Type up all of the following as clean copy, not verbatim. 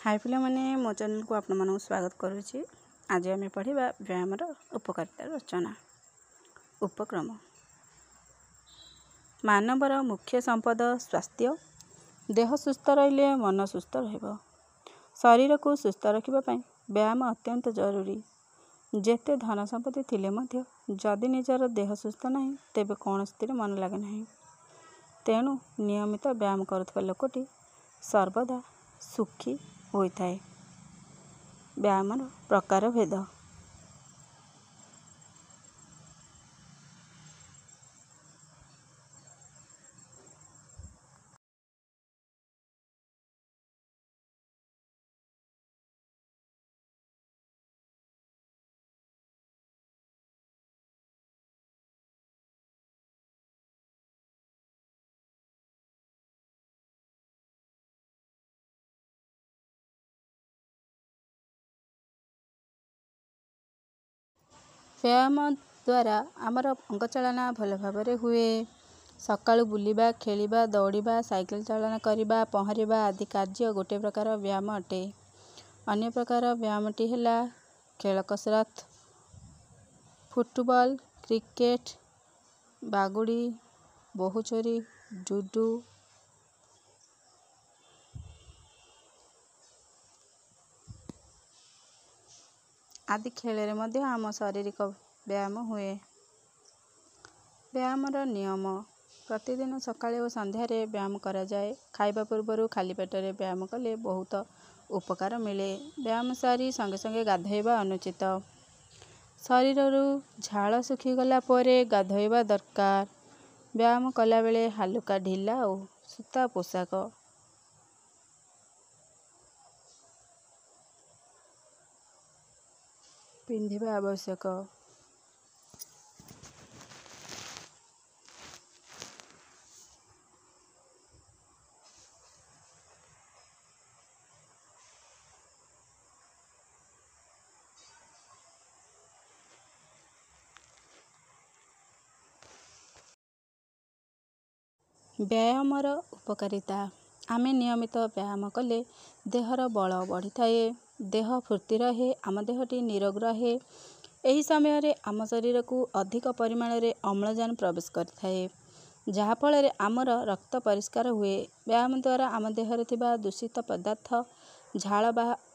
हाय पिलामाने मो चैनल को आपण मानक स्वागत करुच्ची। आज आम पढ़ा व्यायाम उपकारिता रचना। उपक्रम मानवर मुख्य संपद स्वास्थ्य। देह सुस्थ रहिले मन सुस्थ रहिबो। शरीर को सुस्थ रखिबा व्यायाम अत्यंत जरूरी। जेते धन संपत्ति थिले मध्य जदि निजर देह सुस्थ नहीं तेबे कौन स्थिर मन लगे नहीं। तेणु नियमित व्यायाम करुवा लोकटी सर्वदा सुखी होता है। व्यायाम प्रकार भेद। व्यायाम द्वारा आमर अंगचालना भल भाव हुए। सकाळु बुलिबा, खेलिबा, दौड़िबा, साइकेल चालन करिबा, पहरिबा आदि कार्य गोटे प्रकार व्यायाम अटे। अन्य प्रकार व्यायामटी है खेल कसरत, फुटबॉल, क्रिकेट, बागुड़ी, बोहुचोरी, जुडो, आदि खेल मध्य आम शारीरिक व्यायाम हुए। व्यायामर नियम प्रतिदिन सकाळे और संध्यारे व्यायाम करा जाए। खाइबा पूर्व खाली पेटरे व्यायाम कले बहुत उपकार मिले। व्यायाम सारी संगे संगे गाधोइबा अनुचित। शरीर झाल सुखीगला परे गाधोइबा दरकार। व्यायाम कला बेले हालुका ढिला और सूता पोशाक पिंधिबा आवश्यक। व्यायामर उपकारिता आमे नियमित व्यायाम कले देहर बल बढ़ी थाए। देह फुर्ती रहे, आम देहटी निरोग रहे। एही समय रे आम शरीर को अधिक परिमाण रे अम्लजान प्रवेश करिथाए, जहा फल रे आमर रक्त परिष्कार हुए। व्यायाम द्वारा आम देहर थिबा दूषित पदार्थ झाल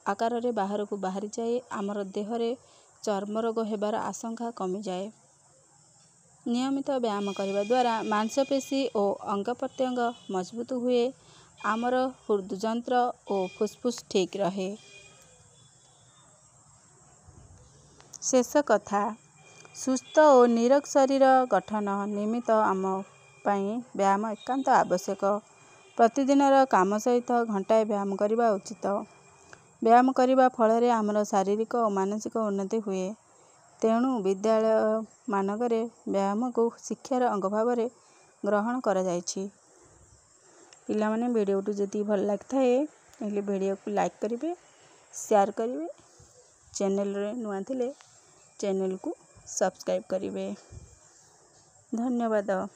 आकार रे बाहर को बाहरी जाए। आमर देहरे चर्म रोग हेबार आशंका कमी जाए। नियमित व्यायाम करने द्वारा मांसपेशी और अंग प्रत्यंग मजबूत हुए। आमर हृदयंत्र और फुसफुस ठीक रहे। शेष कथा सुस्थ और निरोग शरीर गठन निमित्त आम व्यायाम एकांत आवश्यक। प्रतिदिन काम सहित घंटाए व्यायाम करने उचित। व्यायाम करने फल आमर शारीरिक और मानसिक उन्नति हुए। तेणु विद्यालय मानकरे व्यायाम को शिक्षार अंग भाव ग्रहण करा जायछि। पिला माने वीडियो जदि भल लगथाए पहले वीडियो को लाइक करिवे, शेयर करिवे, चैनल रे नुआ थिले चैनल को सब्सक्राइब करिवे। धन्यवाद।